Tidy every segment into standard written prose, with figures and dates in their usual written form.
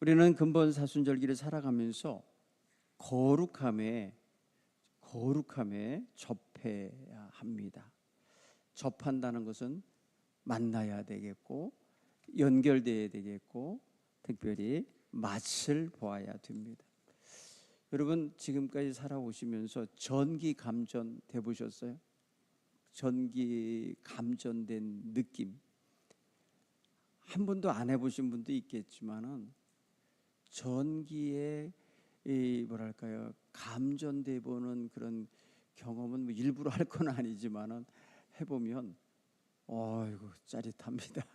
우리는 근본 사순절기를 살아가면서 거룩함에 접해야 합니다. 접한다는 것은 만나야 되겠고 연결돼야 되겠고 특별히 맛을 보아야 됩니다. 여러분 지금까지 살아오시면서 전기 감전 돼보셨어요? 전기 감전된 느낌 한 번도 안 해보신 분도 있겠지만은 전기에 감전돼 보는 그런 경험은 뭐 일부러 할 건 아니지만은 해보면 어이구 짜릿합니다.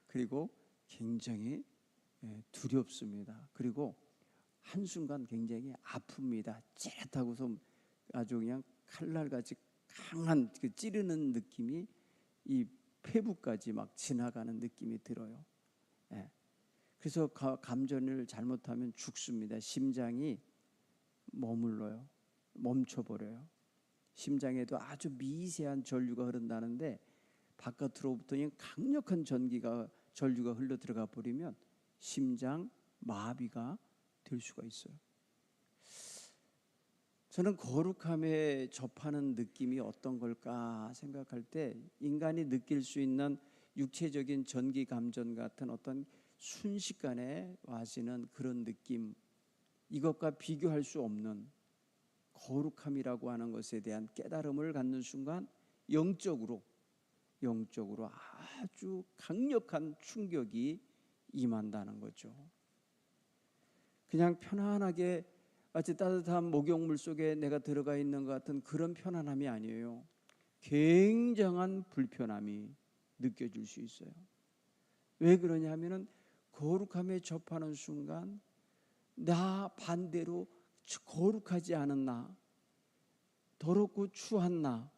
그리고 굉장히 두렵습니다. 그리고 한순간 굉장히 아픕니다. 찌릿하고서 아주 그냥 칼날같이 강한 그 찌르는 느낌이 이 폐부까지 막 지나가는 느낌이 들어요. 그래서 감전을 잘못하면 죽습니다. 심장이 머물러요. 멈춰버려요. 심장에도 아주 미세한 전류가 흐른다는데 바깥으로부터 강력한 전류가 흘러 들어가 버리면 심장 마비가 될 수가 있어요. 저는 거룩함에 접하는 느낌이 어떤 걸까 생각할 때 인간이 느낄 수 있는 육체적인 전기 감전 같은 어떤 순식간에 와지는 그런 느낌, 이것과 비교할 수 없는 거룩함이라고 하는 것에 대한 깨달음을 갖는 순간 영적으로 아주 강력한 충격이 임한다는 거죠. 그냥 편안하게 마치 따뜻한 목욕물 속에 내가 들어가 있는 것 같은 그런 편안함이 아니에요. 굉장한 불편함이 느껴질 수 있어요. 왜 그러냐 하면은 거룩함에 접하는 순간 나 반대로 거룩하지 않은 나, 더럽고 추한 나,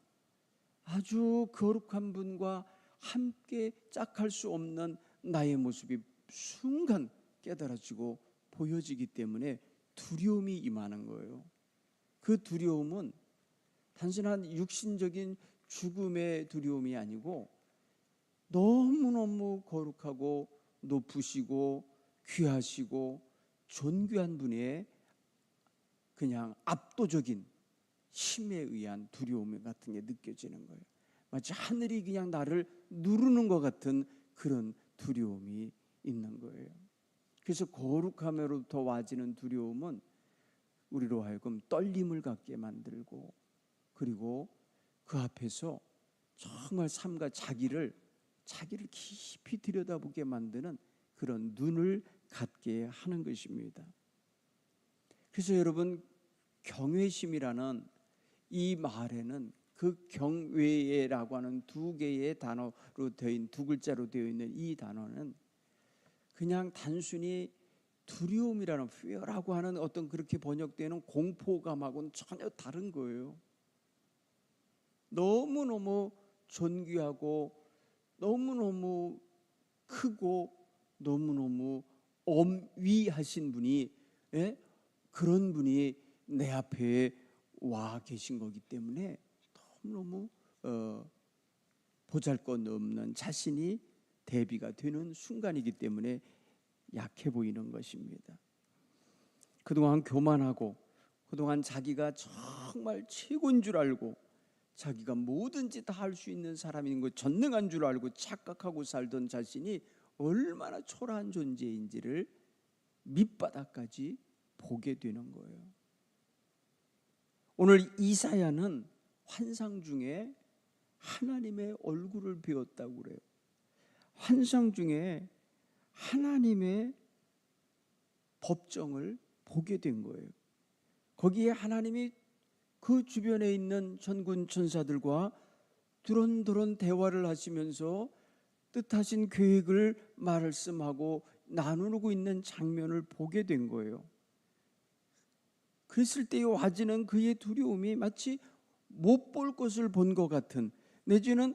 아주 거룩한 분과 함께 짝할 수 없는 나의 모습이 순간 깨달아지고 보여지기 때문에 두려움이 임하는 거예요. 그 두려움은 단순한 육신적인 죽음의 두려움이 아니고 너무너무 거룩하고 높으시고 귀하시고 존귀한 분의 그냥 압도적인 힘에 의한 두려움 같은 게 느껴지는 거예요. 마치 하늘이 그냥 나를 누르는 것 같은 그런 두려움이 있는 거예요. 그래서 거룩함으로부터 와지는 두려움은 우리로 하여금 떨림을 갖게 만들고 그리고 그 앞에서 정말 삶과 자기를 깊이 들여다보게 만드는 그런 눈을 갖게 하는 것입니다. 그래서 여러분 경외심이라는 이 말에는 그 경외라고 하는 두 개의 단어로 되어 있는 두 글자로 되어 있는 이 단어는 그냥 단순히 두려움이라는 fear라고 하는 어떤 그렇게 번역되는 공포감하고는 전혀 다른 거예요. 너무너무 존귀하고 너무너무 크고 너무너무 엄위하신 분이 그런 분이 내 앞에 와 계신 거기 때문에 너무너무 보잘것없는 자신이 대비가 되는 순간이기 때문에 약해 보이는 것입니다. 그동안 교만하고 그동안 자기가 정말 최고인 줄 알고 자기가 뭐든지 다 할 수 있는 사람인 것 전능한 줄 알고 착각하고 살던 자신이 얼마나 초라한 존재인지를 밑바닥까지 보게 되는 거예요. 오늘 이사야는 환상 중에 하나님의 얼굴을 배웠다고 그래요. 환상 중에 하나님의 법정을 보게 된 거예요. 거기에 하나님이 그 주변에 있는 천군 천사들과 두런두런 대화를 하시면서 뜻하신 계획을 말씀하고 나누고 있는 장면을 보게 된 거예요. 그랬을 때에 와지는 그의 두려움이 마치 못 볼 것을 본 것 같은, 내지는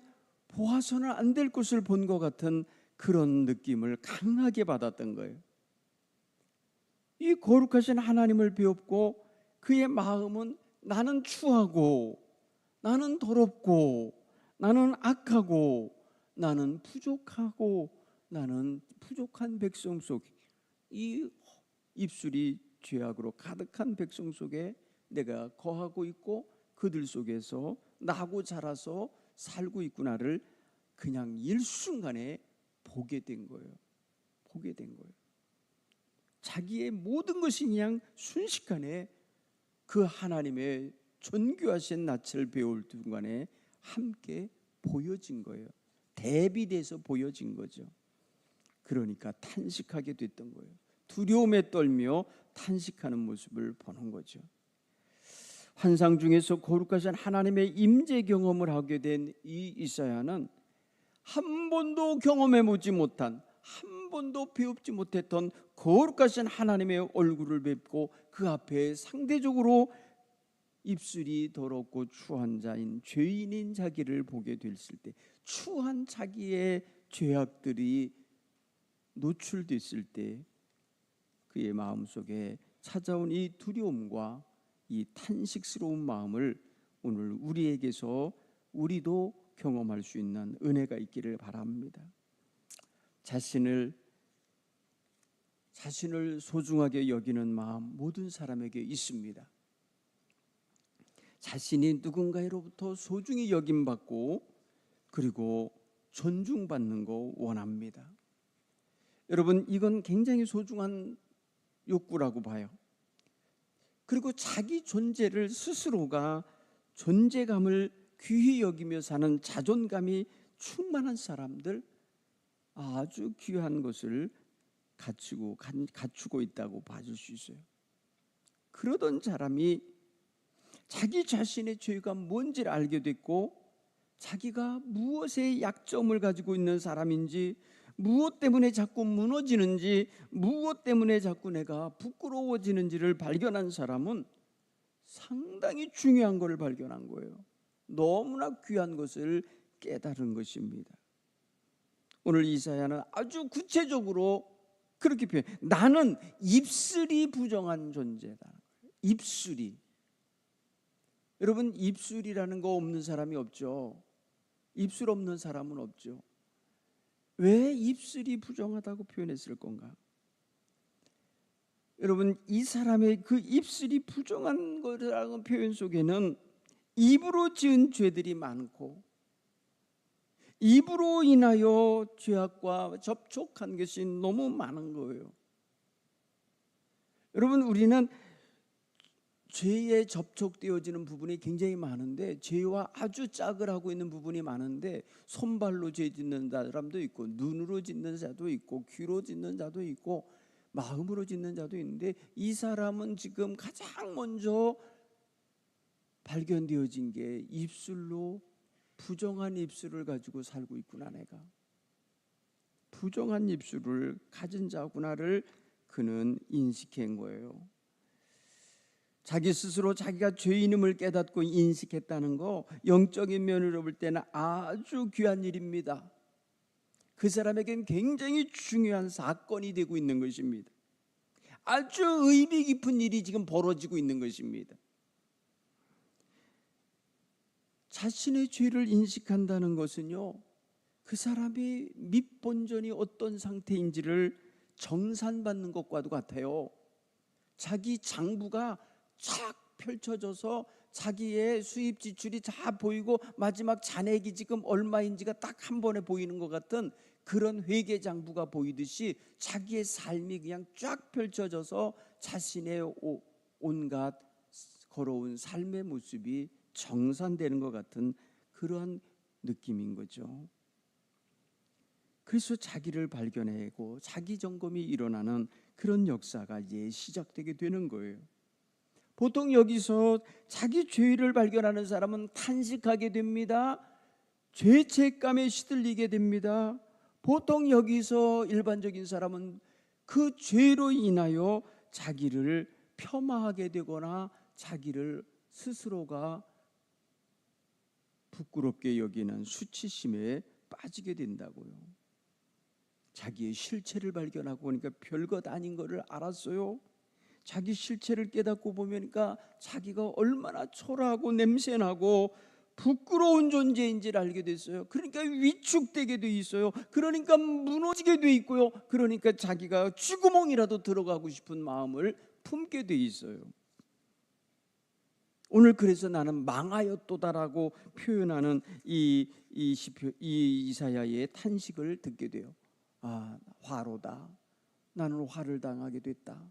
보아서는 안 될 것을 본 것 같은 그런 느낌을 강하게 받았던 거예요. 이 거룩하신 하나님을 배웠고 그의 마음은 나는 추하고 나는 더럽고 나는 악하고 나는 부족하고 나는 부족한 백성 속 이 입술이 죄악으로 가득한 백성 속에 내가 거하고 있고 그들 속에서 나고 자라서 살고 있구나를 그냥 일순간에 보게 된 거예요. 보게 된 거예요. 자기의 모든 것이 그냥 순식간에 그 하나님의 존귀하신 낯을 배울 순간에 함께 보여진 거예요. 대비돼서 보여진 거죠. 그러니까 탄식하게 됐던 거예요. 두려움에 떨며 탄식하는 모습을 보는 거죠. 환상 중에서 거룩하신 하나님의 임재 경험을 하게 된 이 이사야는 한 번도 경험해 보지 못한, 한 번도 배우지 못했던 거룩하신 하나님의 얼굴을 뵙고 그 앞에 상대적으로 입술이 더럽고 추한 자인 죄인인 자기를 보게 됐을 때, 추한 자기의 죄악들이 노출됐을 때 그의 마음속에 찾아온 이 두려움과 이 탄식스러운 마음을 오늘 우리도 경험할 수 있는 은혜가 있기를 바랍니다. 자신을 소중하게 여기는 마음 모든 사람에게 있습니다. 자신이 누군가로부터 소중히 여김받고 그리고 존중받는 거 원합니다. 여러분, 이건 굉장히 소중한 욕구라고 봐요. 그리고 자기 존재를 스스로가 존재감을 귀히 여기며 사는 자존감이 충만한 사람들, 아주 귀한 것을 갖추고 있다고 봐줄 수 있어요. 그러던 사람이 자기 자신의 죄가 뭔지를 알게 됐고 자기가 무엇의 약점을 가지고 있는 사람인지, 무엇 때문에 자꾸 무너지는지, 무엇 때문에 자꾸 내가 부끄러워지는지를 발견한 사람은 상당히 중요한 것을 발견한 거예요. 너무나 귀한 것을 깨달은 것입니다. 오늘 이사야는 아주 구체적으로 그렇게 표현해요. 나는 입술이 부정한 존재다. 입술이. 여러분, 입술이라는 거 없는 사람이 없죠. 입술 없는 사람은 없죠. 왜 입술이 부정하다고 표현했을 건가? 여러분, 이 사람의 그 입술이 부정한 거라는 표현 속에는 입으로 지은 죄들이 많고 입으로 인하여 죄악과 접촉한 것이 너무 많은 거예요. 여러분, 우리는 죄에 접촉되어지는 부분이 굉장히 많은데, 죄와 아주 짝을 하고 있는 부분이 많은데, 손발로 죄 짓는 사람도 있고, 눈으로 짓는 자도 있고, 귀로 짓는 자도 있고, 마음으로 짓는 자도 있는데, 이 사람은 지금 가장 먼저 발견되어진 게 입술로, 부정한 입술을 가지고 살고 있구나. 내가 부정한 입술을 가진 자구나를 그는 인식한 거예요. 자기 스스로 자기가 죄인임을 깨닫고 인식했다는 거, 영적인 면으로 볼 때는 아주 귀한 일입니다. 그 사람에겐 굉장히 중요한 사건이 되고 있는 것입니다. 아주 의미 깊은 일이 지금 벌어지고 있는 것입니다. 자신의 죄를 인식한다는 것은요, 그 사람이 밑본전이 어떤 상태인지를 정산받는 것과도 같아요. 자기 장부가 쫙 펼쳐져서 자기의 수입 지출이 다 보이고 마지막 잔액이 지금 얼마인지가 딱 한 번에 보이는 것 같은 그런 회계 장부가 보이듯이 자기의 삶이 그냥 쫙 펼쳐져서 자신의 온갖 걸어온 삶의 모습이 정산되는 것 같은 그러한 느낌인 거죠. 그래서 자기를 발견하고 자기 점검이 일어나는 그런 역사가 이제 시작되게 되는 거예요. 보통 여기서 자기 죄를 발견하는 사람은 탄식하게 됩니다. 죄책감에 시들리게 됩니다. 보통 여기서 일반적인 사람은 그 죄로 인하여 자기를 폄하하게 되거나 자기를 스스로가 부끄럽게 여기는 수치심에 빠지게 된다고요. 자기의 실체를 발견하고 보니까 별것 아닌 것을 알았어요. 자기 실체를 깨닫고 보니까 자기가 얼마나 초라하고 냄새나고 부끄러운 존재인지를 알게 됐어요. 그러니까 위축되게 돼 있어요. 그러니까 무너지게 돼 있고요. 그러니까 자기가 쥐구멍이라도 들어가고 싶은 마음을 품게 돼 있어요. 오늘 그래서 나는 망하였도다라고 표현하는 이 이사야의 탄식을 듣게 돼요. 아, 화로다. 나는 화를 당하게 됐다.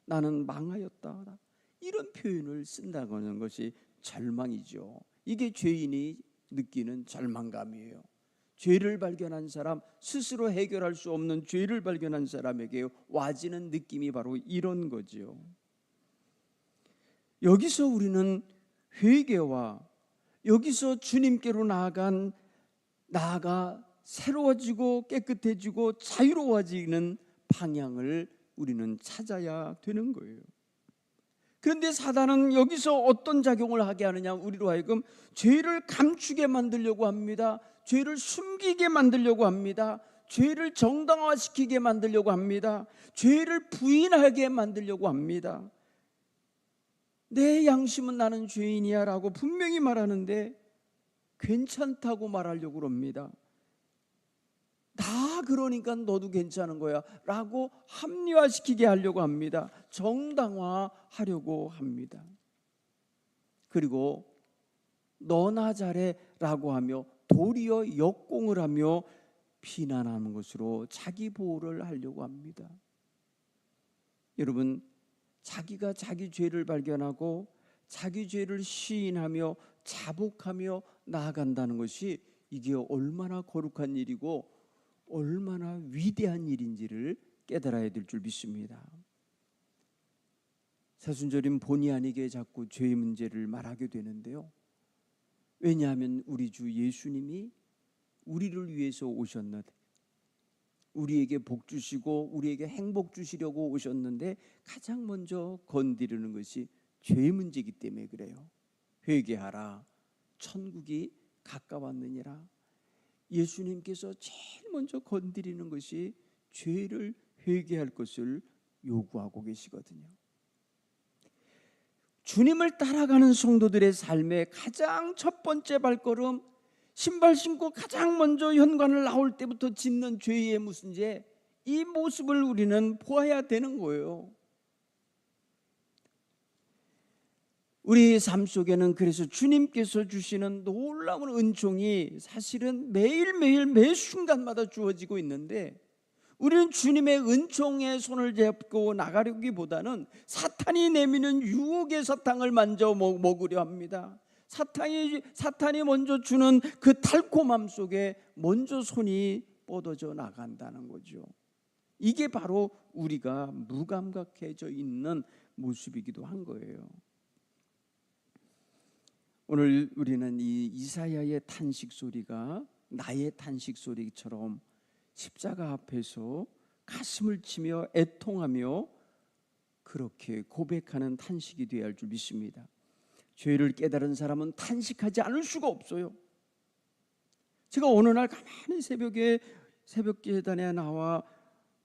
나는 망하였다. 이런 표현을 쓴다는 것이 절망이죠. 이게 죄인이 느끼는 절망감이에요. 죄를 발견한 사람, 스스로 해결할 수 없는 죄를 발견한 사람에게 와지는 느낌이 바로 이런 거죠. 여기서 우리는 회개와 여기서 주님께로 나아가 새로워지고 깨끗해지고 자유로워지는 방향을 우리는 찾아야 되는 거예요. 그런데 사단은 여기서 어떤 작용을 하게 하느냐, 우리로 하여금 죄를 감추게 만들려고 합니다. 죄를 숨기게 만들려고 합니다. 죄를 정당화시키게 만들려고 합니다. 죄를 부인하게 만들려고 합니다. 내 양심은 나는 죄인이야 라고 분명히 말하는데 괜찮다고 말하려고 합니다. 다 그러니까 너도 괜찮은 거야 라고 합리화시키게 하려고 합니다. 정당화하려고 합니다. 그리고 너나 잘해 라고 하며 도리어 역공을 하며 비난하는 것으로 자기 보호를 하려고 합니다. 여러분, 자기가 자기 죄를 발견하고 자기 죄를 시인하며 자복하며 나아간다는 것이 이게 얼마나 거룩한 일이고 얼마나 위대한 일인지를 깨달아야 될 줄 믿습니다. 사순절인 본의 아니게 자꾸 죄의 문제를 말하게 되는데요. 왜냐하면 우리 주 예수님이 우리를 위해서 오셨는데, 우리에게 복 주시고 우리에게 행복 주시려고 오셨는데 가장 먼저 건드리는 것이 죄의 문제이기 때문에 그래요. 회개하라, 천국이 가까웠느니라. 예수님께서 제일 먼저 건드리는 것이 죄를 회개할 것을 요구하고 계시거든요. 주님을 따라가는 성도들의 삶의 가장 첫 번째 발걸음, 신발 신고 가장 먼저 현관을 나올 때부터 짓는 죄의 무슨 죄, 이 모습을 우리는 보아야 되는 거예요. 우리 삶 속에는 그래서 주님께서 주시는 놀라운 은총이 사실은 매일매일 매 순간마다 주어지고 있는데, 우리는 주님의 은총에 손을 잡고 나가려기보다는 사탄이 내미는 유혹의 사탕을 만져 먹으려 합니다. 사탄이 먼저 주는 그 달콤함 속에 먼저 손이 뻗어져 나간다는 거죠. 이게 바로 우리가 무감각해져 있는 모습이기도 한 거예요. 오늘 우리는 이 이사야의 탄식 소리가 나의 탄식 소리처럼 십자가 앞에서 가슴을 치며 애통하며 그렇게 고백하는 탄식이 되어야 할 줄 믿습니다. 죄를 깨달은 사람은 탄식하지 않을 수가 없어요. 제가 어느 날 가만히 새벽 예단에 나와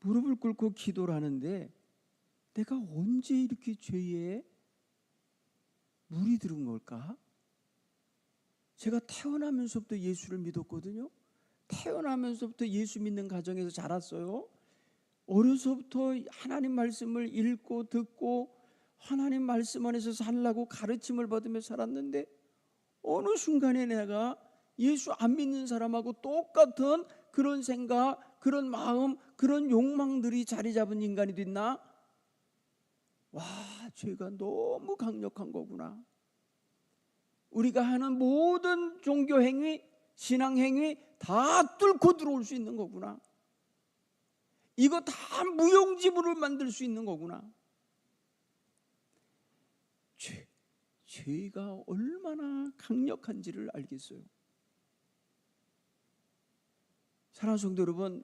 무릎을 꿇고 기도를 하는데, 내가 언제 이렇게 죄에 물이 들은 걸까? 제가 태어나면서부터 예수를 믿었거든요. 태어나면서부터 예수 믿는 가정에서 자랐어요. 어려서부터 하나님 말씀을 읽고 듣고 하나님 말씀 안에서 살라고 가르침을 받으며 살았는데, 어느 순간에 내가 예수 안 믿는 사람하고 똑같은 그런 생각, 그런 마음, 그런 욕망들이 자리 잡은 인간이 됐나? 와, 죄가 너무 강력한 거구나. 우리가 하는 모든 종교 행위, 신앙 행위 다 뚫고 들어올 수 있는 거구나. 이거 다 무용지물을 만들 수 있는 거구나. 죄가 얼마나 강력한지를 알겠어요. 사랑하는 성도 여러분,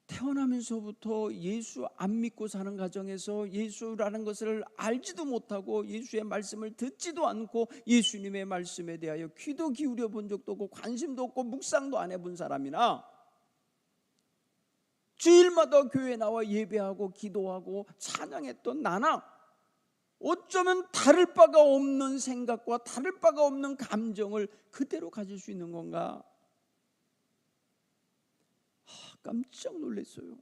태어나면서부터 예수 안 믿고 사는 가정에서 예수라는 것을 알지도 못하고 예수의 말씀을 듣지도 않고 예수님의 말씀에 대하여 귀도 기울여 본 적도 없고 관심도 없고 묵상도 안 해본 사람이나, 주일마다 교회에 나와 예배하고 기도하고 찬양했던 나나 어쩌면 다를 바가 없는 생각과 다를 바가 없는 감정을 그대로 가질 수 있는 건가? 깜짝 놀랐어요.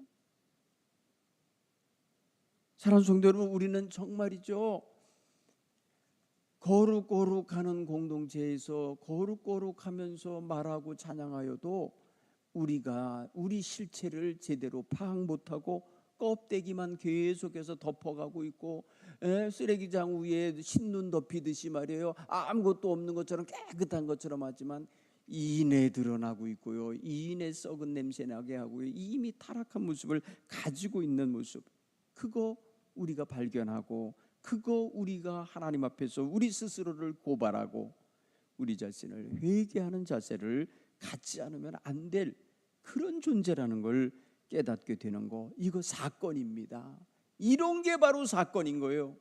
사랑하는 성도 여러분, 우리는 정말이죠, 거룩거룩하는 공동체에서 거룩거룩하면서 말하고 찬양하여도 우리가 우리 실체를 제대로 파악 못하고 껍데기만 계속해서 덮어가고 있고, 쓰레기장 위에 신눈 덮이듯이 말이에요, 아무것도 없는 것처럼 깨끗한 것처럼 하지만 이내 드러나고 있고요, 이내 썩은 냄새 나게 하고요, 이미 타락한 모습을 가지고 있는 모습, 그거 우리가 발견하고, 그거 우리가 하나님 앞에서 우리 스스로를 고발하고 우리 자신을 회개하는 자세를 갖지 않으면 안 될 그런 존재라는 걸 깨닫게 되는 거, 이거 사건입니다. 이런 게 바로 사건인 거예요.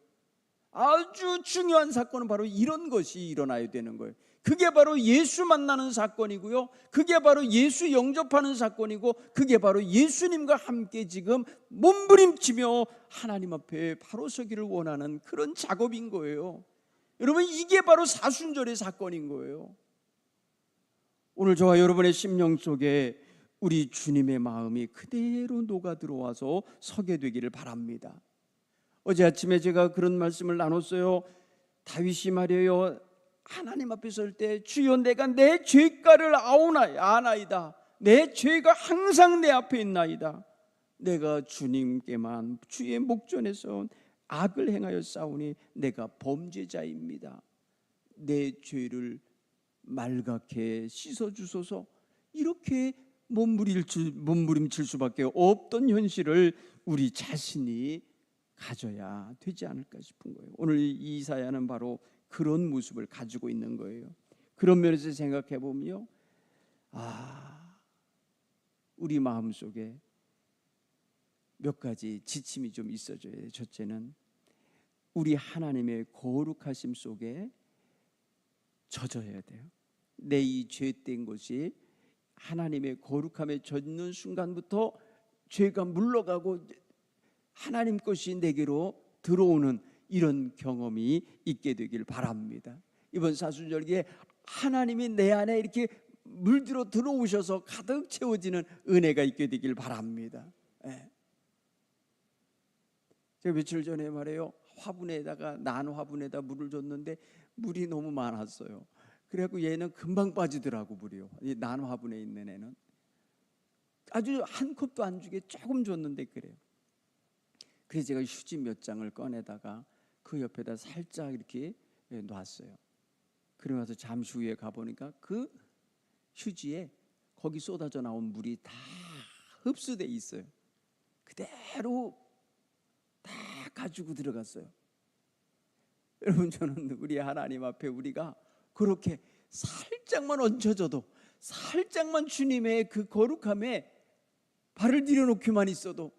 아주 중요한 사건은 바로 이런 것이 일어나야 되는 거예요. 그게 바로 예수 만나는 사건이고요, 그게 바로 예수 영접하는 사건이고, 그게 바로 예수님과 함께 지금 몸부림치며 하나님 앞에 바로 서기를 원하는 그런 작업인 거예요. 여러분, 이게 바로 사순절의 사건인 거예요. 오늘 저와 여러분의 심령 속에 우리 주님의 마음이 그대로 녹아 들어와서 서게 되기를 바랍니다. 어제 아침에 제가 그런 말씀을 나눴어요. 다윗이 말이에요, 하나님 앞에 설 때 주여 내가 내 죄가를 아나이다. 내 죄가 항상 내 앞에 있나이다. 내가 주님께만 주의 목전에서 악을 행하여 싸우니 내가 범죄자입니다. 내 죄를 말갛게 씻어주소서. 이렇게 몸부림칠 수밖에 없던 현실을 우리 자신이 가져야 되지 않을까 싶은 거예요. 오늘 이사야는 바로 그런 모습을 가지고 있는 거예요. 그런 면에서 생각해 보면요, 우리 마음속에 몇 가지 지침이 좀 있어져야 돼요. 첫째는 우리 하나님의 거룩하심 속에 젖어야 돼요. 내 이 죄된 것이 하나님의 거룩함에 젖는 순간부터 죄가 물러가고 하나님 것이 내게로 들어오는 이런 경험이 있게 되길 바랍니다. 이번 사순절기에 하나님이 내 안에 이렇게 물들어 들어오셔서 가득 채워지는 은혜가 있게 되길 바랍니다. 제가 며칠 전에 말해요, 난 화분에다 물을 줬는데 물이 너무 많았어요. 그래갖고 얘는 금방 빠지더라고, 물이요. 이 난 화분에 있는 애는 아주 한 컵도 안 주게 조금 줬는데 그래요. 그래서 제가 휴지 몇 장을 꺼내다가 그 옆에다 살짝 이렇게 놨어요. 그러고 나서 잠시 후에 가보니까 그 휴지에 거기 쏟아져 나온 물이 다 흡수돼 있어요. 그대로 다 가지고 들어갔어요. 여러분, 저는 우리 하나님 앞에 우리가 그렇게 살짝만 얹혀져도, 살짝만 주님의 그 거룩함에 발을 들여놓기만 있어도,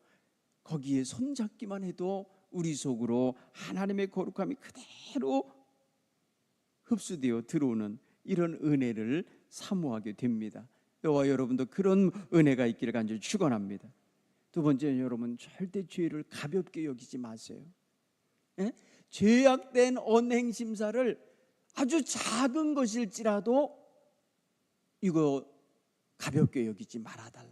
거기에 손잡기만 해도 우리 속으로 하나님의 거룩함이 그대로 흡수되어 들어오는 이런 은혜를 사모하게 됩니다. 저와 여러분도 그런 은혜가 있기를 간절히 축원합니다. 두 번째는 여러분, 절대 죄를 가볍게 여기지 마세요. 죄악된 언행 심사를 아주 작은 것일지라도 이거 가볍게 여기지 말아달라.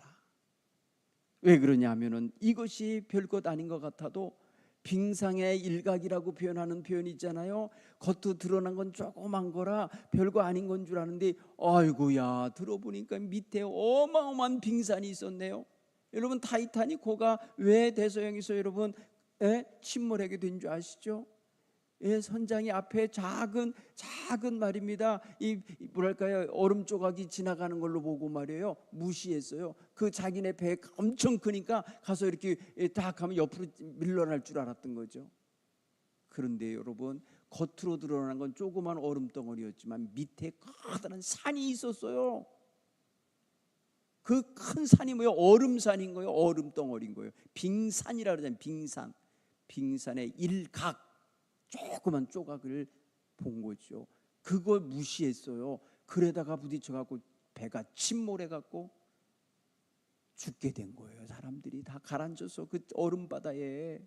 왜 그러냐면은 이것이 별것 아닌 것 같아도 빙상의 일각이라고 표현하는 표현이 있잖아요. 겉으로 드러난 건 조그만 거라 별거 아닌 건 줄 아는데, 아이고야, 들어보니까 밑에 어마어마한 빙산이 있었네요. 여러분, 타이타닉호가 왜 대서양에서 여러분 침몰하게 된 줄 아시죠? 선장이 앞에 작은 말입니다, 이 뭐랄까요, 얼음 조각이 지나가는 걸로 보고 말이에요, 무시했어요. 그 자기네 배가 엄청 크니까 가서 이렇게 딱 하면 옆으로 밀려날 줄 알았던 거죠. 그런데 여러분, 겉으로 드러난 건 조그만 얼음 덩어리였지만 밑에 커다란 산이 있었어요. 그 큰 산이 뭐예요? 얼음산인 거예요. 얼음 덩어리인 거예요. 빙산이라 그러잖아요. 빙산의 일각, 조그만 조각을 본 거죠. 그걸 무시했어요. 그러다가 부딪혀갖고 배가 침몰해갖고 죽게 된 거예요. 사람들이 다 가라앉아서 그 얼음 바다에.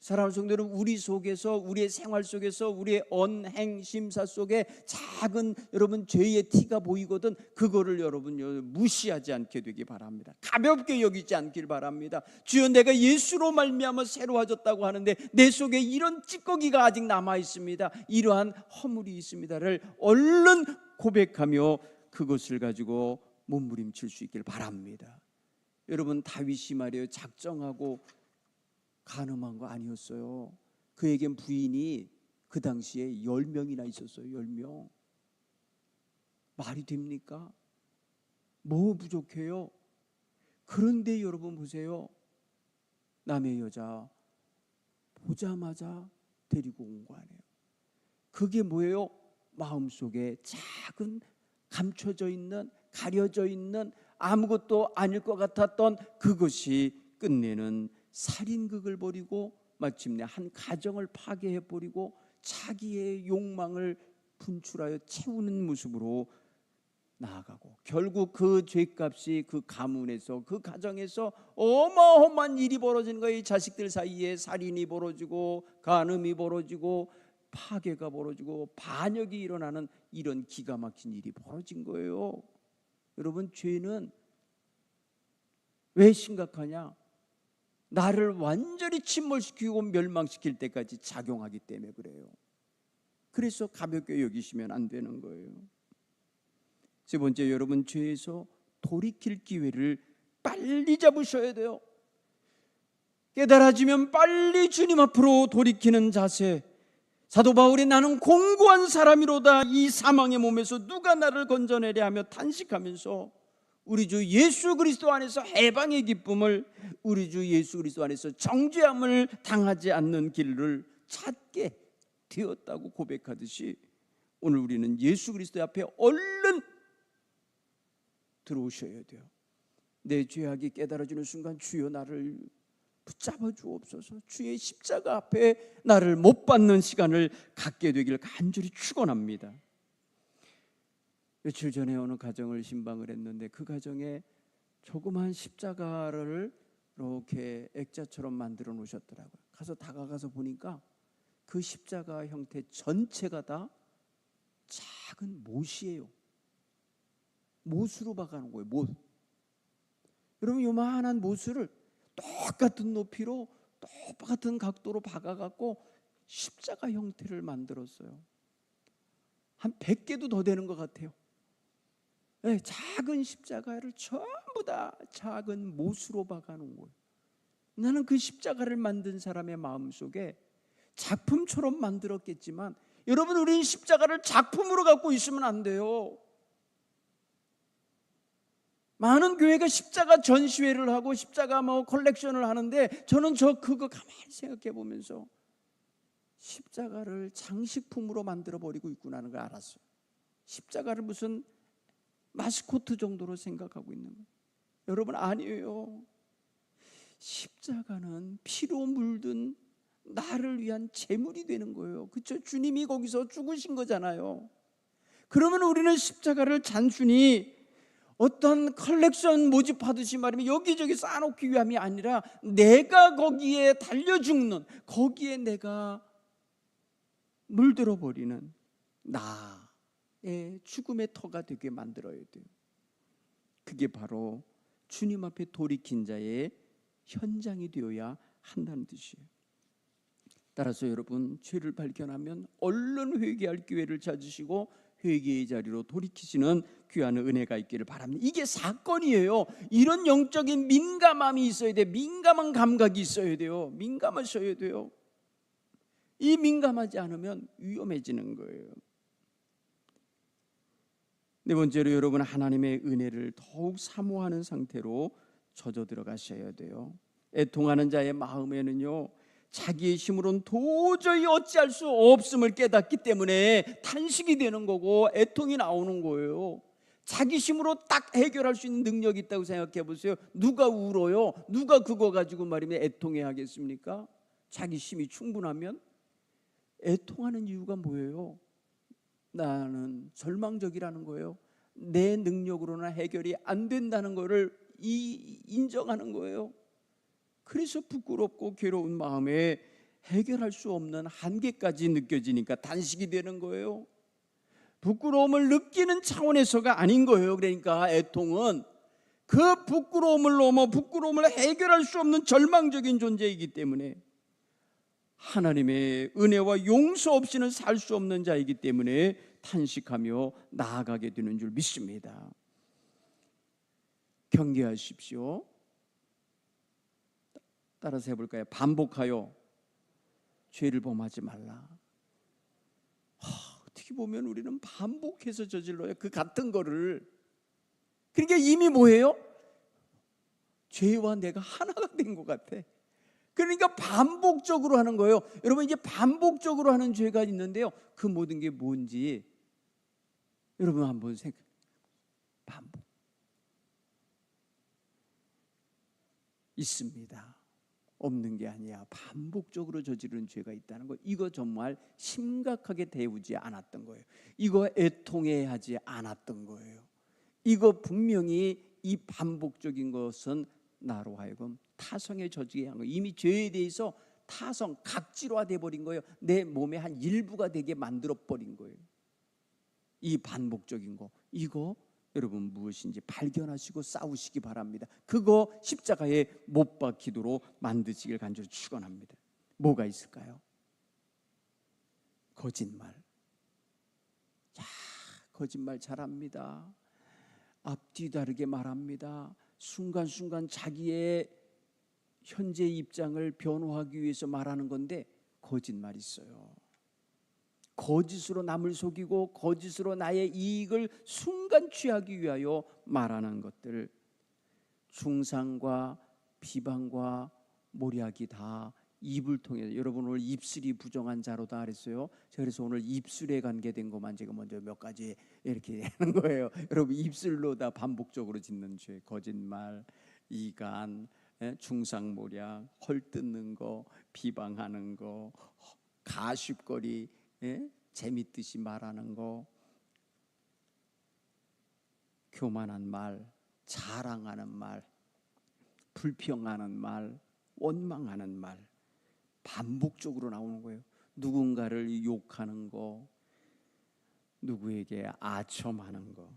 사랑하는 성도는 우리 속에서, 우리의 생활 속에서, 우리의 언행 심사 속에 작은 여러분 죄의 티가 보이거든 그거를 여러분 무시하지 않게 되기 바랍니다. 가볍게 여기지 않길 바랍니다. 주여, 내가 예수로 말미암아 새로워졌다고 하는데 내 속에 이런 찌꺼기가 아직 남아 있습니다. 이러한 허물이 있습니다를 얼른 고백하며 그것을 가지고 몸부림칠 수 있길 바랍니다. 여러분, 다윗이 말이에요, 작정하고 간음한 거 아니었어요. 그에겐 부인이 그 당시에 10명이나 있었어요. 10명. 말이 됩니까? 뭐 부족해요? 그런데 여러분 보세요, 남의 여자 보자마자 데리고 온 거 아니에요. 그게 뭐예요? 마음속에 작은 감춰져 있는, 가려져 있는, 아무것도 아닐 것 같았던 그것이 끝내는 살인극을 벌이고 마침내 한 가정을 파괴해버리고 자기의 욕망을 분출하여 채우는 모습으로 나아가고, 결국 그 죄값이 그 가문에서, 그 가정에서 어마어마한 일이 벌어지는 거예요. 자식들 사이에 살인이 벌어지고 간음이 벌어지고 파괴가 벌어지고 반역이 일어나는 이런 기가 막힌 일이 벌어진 거예요. 여러분, 죄는 왜 심각하냐? 나를 완전히 침몰시키고 멸망시킬 때까지 작용하기 때문에 그래요. 그래서 가볍게 여기시면 안 되는 거예요. 세 번째, 여러분, 죄에서 돌이킬 기회를 빨리 잡으셔야 돼요. 깨달아지면 빨리 주님 앞으로 돌이키는 자세. 사도 바울이 나는 공고한 사람이로다, 이 사망의 몸에서 누가 나를 건져내랴 하며 탄식하면서 우리 주 예수 그리스도 안에서 해방의 기쁨을, 우리 주 예수 그리스도 안에서 정죄함을 당하지 않는 길을 찾게 되었다고 고백하듯이 오늘 우리는 예수 그리스도 앞에 얼른 들어오셔야 돼요. 내 죄악이 깨달아지는 순간 주여 나를 붙잡아 주옵소서, 주의 십자가 앞에 나를 못 박는 시간을 갖게 되길 간절히 축원합니다. 며칠 전에 어느 가정을 신방을 했는데 그 가정에 조그만 십자가를 이렇게 액자처럼 만들어 놓으셨더라고요. 가서 다가가서 보니까 그 십자가 형태 전체가 다 작은 못이에요. 못으로 박아놓은 거예요. 못. 여러분, 요만한 못을 똑같은 높이로 똑같은 각도로 박아갖고 십자가 형태를 만들었어요. 한 100개도 더 되는 것 같아요. 네, 작은 십자가를 전부 다 작은 못으로 박아놓은 거예요. 나는 그 십자가를 만든 사람의 마음속에 작품처럼 만들었겠지만, 여러분, 우리는 십자가를 작품으로 갖고 있으면 안 돼요. 많은 교회가 십자가 전시회를 하고 십자가 컬렉션을 하는데 저는 그거 가만히 생각해 보면서 십자가를 장식품으로 만들어 버리고 있구나 하는 걸 알았어요. 십자가를 무슨 마스코트 정도로 생각하고 있는 거예요. 여러분, 아니에요. 십자가는 피로 물든 나를 위한 제물이 되는 거예요. 그렇죠? 주님이 거기서 죽으신 거잖아요. 그러면 우리는 십자가를 단순히 어떤 컬렉션 모집하듯이 말이면 여기저기 쌓아놓기 위함이 아니라 내가 거기에 달려 죽는, 거기에 내가 물들어 버리는 나의 죽음의 터가 되게 만들어야 돼요. 그게 바로 주님 앞에 돌이킨 자의 현장이 되어야 한다는 뜻이에요. 따라서 여러분, 죄를 발견하면 얼른 회개할 기회를 찾으시고 회개의 자리로 돌이키시는 귀한 은혜가 있기를 바랍니다. 이게 사건이에요. 이런 영적인 민감함이 있어야 돼요. 민감한 감각이 있어야 돼요. 민감하셔야 돼요. 이 민감하지 않으면 위험해지는 거예요. 네 번째로, 여러분, 하나님의 은혜를 더욱 사모하는 상태로 젖어 들어가셔야 돼요. 애통하는 자의 마음에는요, 자기의 힘으로는 도저히 어찌할 수 없음을 깨닫기 때문에 탄식이 되는 거고 애통이 나오는 거예요. 자기 힘으로 딱 해결할 수 있는 능력이 있다고 생각해 보세요. 누가 울어요? 누가 그거 가지고 말이면 애통해 하겠습니까? 자기 힘이 충분하면. 애통하는 이유가 뭐예요? 나는 절망적이라는 거예요. 내 능력으로는 해결이 안 된다는 거를 인정하는 거예요. 그래서 부끄럽고 괴로운 마음에 해결할 수 없는 한계까지 느껴지니까 단식이 되는 거예요. 부끄러움을 느끼는 차원에서가 아닌 거예요. 그러니까 애통은 그 부끄러움을 넘어 부끄러움을 해결할 수 없는 절망적인 존재이기 때문에, 하나님의 은혜와 용서 없이는 살 수 없는 자이기 때문에 탄식하며 나아가게 되는 줄 믿습니다. 경계하십시오. 따라서 해볼까요? 반복하여 죄를 범하지 말라. 어떻게 보면 우리는 반복해서 저질러요, 그 같은 거를. 그러니까 이미 뭐예요? 죄와 내가 하나가 된 것 같아. 그러니까 반복적으로 하는 거예요. 여러분, 이제 반복적으로 하는 죄가 있는데요, 그 모든 게 뭔지 여러분 한번 생각해. 반복 있습니다. 없는 게 아니야. 반복적으로 저지르는 죄가 있다는 거, 이거 정말 심각하게 대우지 않았던 거예요. 이거 애통해 하지 않았던 거예요. 이거 분명히 이 반복적인 것은 나로 하여금 타성에 젖게 한 거예요. 이미 죄에 대해서 타성, 각질화돼 버린 거예요. 내 몸의 한 일부가 되게 만들어 버린 거예요. 이 반복적인 거, 이거 여러분 무엇인지 발견하시고 싸우시기 바랍니다. 그거 십자가에 못 박히도록 만드시길 간절히 축원합니다. 뭐가 있을까요? 거짓말. 야, 거짓말 잘합니다. 앞뒤 다르게 말합니다. 순간순간 자기의 현재 입장을 변호하기 위해서 말하는 건데 거짓말이 있어요. 거짓으로 남을 속이고 거짓으로 나의 이익을 순간 취하기 위하여 말하는 것들, 중상과 비방과 모략이 다 입을 통해서. 여러분, 오늘 입술이 부정한 자로다 그랬어요. 그래서 오늘 입술에 관계된 것만 제가 먼저 몇 가지 이렇게 하는 거예요. 여러분, 입술로 다 반복적으로 짓는 죄, 거짓말, 이간, 중상모략, 헐뜯는 거, 비방하는 거, 가십거리, 재밌듯이 말하는 거, 교만한 말, 자랑하는 말, 불평하는 말, 원망하는 말, 반복적으로 나오는 거예요. 누군가를 욕하는 거, 누구에게 아첨하는 거.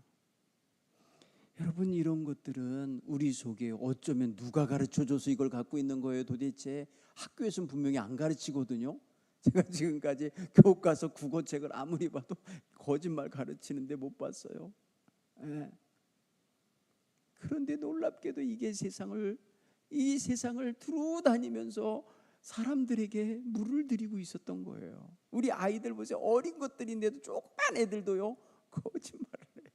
여러분, 이런 것들은 우리 속에 어쩌면 누가 가르쳐줘서 이걸 갖고 있는 거예요. 도대체 학교에서는 분명히 안 가르치거든요. 제가 지금까지 교육 가서 국어책을 아무리 봐도 거짓말 가르치는데 못 봤어요. 그런데 놀랍게도 이 세상을 두루 다니면서 사람들에게 물을 들이고 있었던 거예요. 우리 아이들 보세요. 어린 것들인데도 조그만 애들도요, 거짓말을 해요.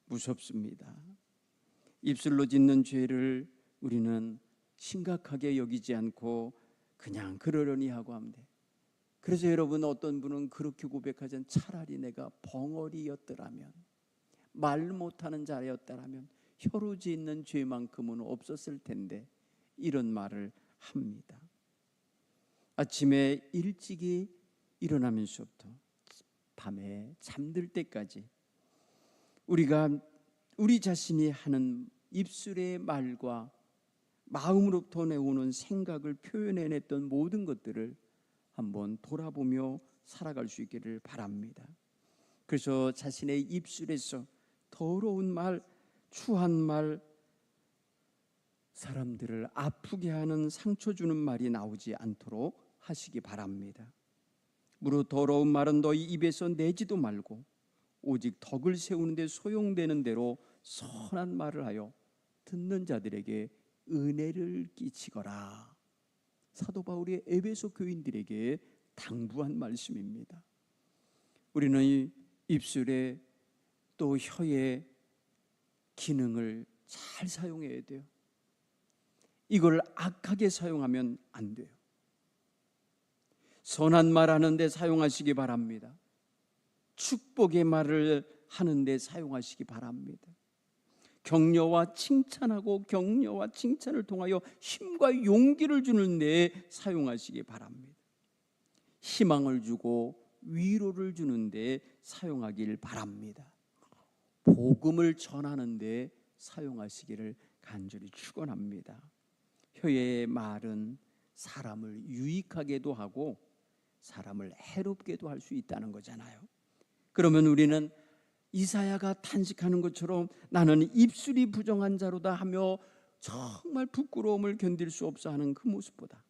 무섭습니다. 입술로 짓는 죄를 우리는 심각하게 여기지 않고 그냥 그러려니 하고 하면 돼. 그래서 여러분, 어떤 분은 그렇게 고백하잖아요. 차라리 내가 벙어리였더라면, 말 못하는 자였더라면 혀로 짓는 죄만큼은 없었을 텐데, 이런 말을 합니다. 아침에 일찍이 일어나면서부터 밤에 잠들 때까지 우리가 우리 자신이 하는 입술의 말과 마음으로부터 내오는 생각을 표현해냈던 모든 것들을 한번 돌아보며 살아갈 수 있기를 바랍니다. 그래서 자신의 입술에서 더러운 말, 추한 말, 사람들을 아프게 하는 상처 주는 말이 나오지 않도록 하시기 바랍니다. 무릇 더러운 말은 너희 입에서 내지도 말고 오직 덕을 세우는 데 소용되는 대로 선한 말을 하여 듣는 자들에게 은혜를 끼치거라. 사도 바울이 에베소 교인들에게 당부한 말씀입니다. 우리는 이 입술에 또 혀의 기능을 잘 사용해야 돼요. 이걸 악하게 사용하면 안 돼요. 선한 말 하는데 사용하시기 바랍니다. 축복의 말을 하는데 사용하시기 바랍니다. 격려와 칭찬하고 격려와 칭찬을 통하여 힘과 용기를 주는 데 사용하시기 바랍니다. 희망을 주고 위로를 주는 데 사용하길 바랍니다. 복음을 전하는 데 사용하시기를 간절히 축원합니다. 혀의 말은 사람을 유익하게도 하고 사람을 해롭게도 할 수 있다는 거잖아요. 그러면 우리는 이사야가 탄식하는 것처럼 나는 입술이 부정한 자로다 하며 정말 부끄러움을 견딜 수 없어 하는 그 모습보다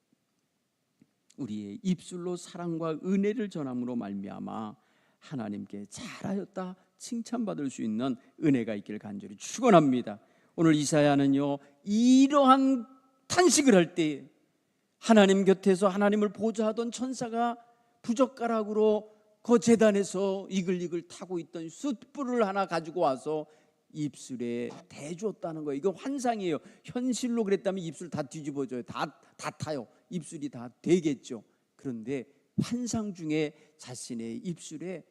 우리의 입술로 사랑과 은혜를 전함으로 말미암아 하나님께 잘하였다 칭찬받을 수 있는 은혜가 있기를 간절히 축원합니다. 오늘 이사야는요, 이러한 탄식을 할 때 하나님 곁에서 하나님을 보좌하던 천사가 부젓가락으로 그 제단에서 이글이글 타고 있던 숯불을 하나 가지고 와서 입술에 대주었다는 거예요. 이거 환상이에요. 현실로 그랬다면 입술 다 뒤집어져요. 다 타요. 입술이 다 되겠죠. 그런데 환상 중에 자신의 입술에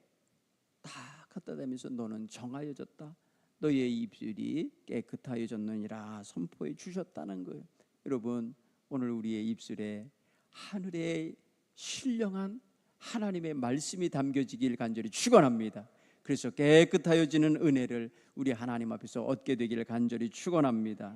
다 갖다 대면서 너는 정하여졌다. 너의 입술이 깨끗하여졌느니라 선포해 주셨다는 거예요. 여러분, 오늘 우리의 입술에 하늘의 신령한 하나님의 말씀이 담겨지길 간절히 축원합니다. 그래서 깨끗하여지는 은혜를 우리 하나님 앞에서 얻게 되기를 간절히 축원합니다.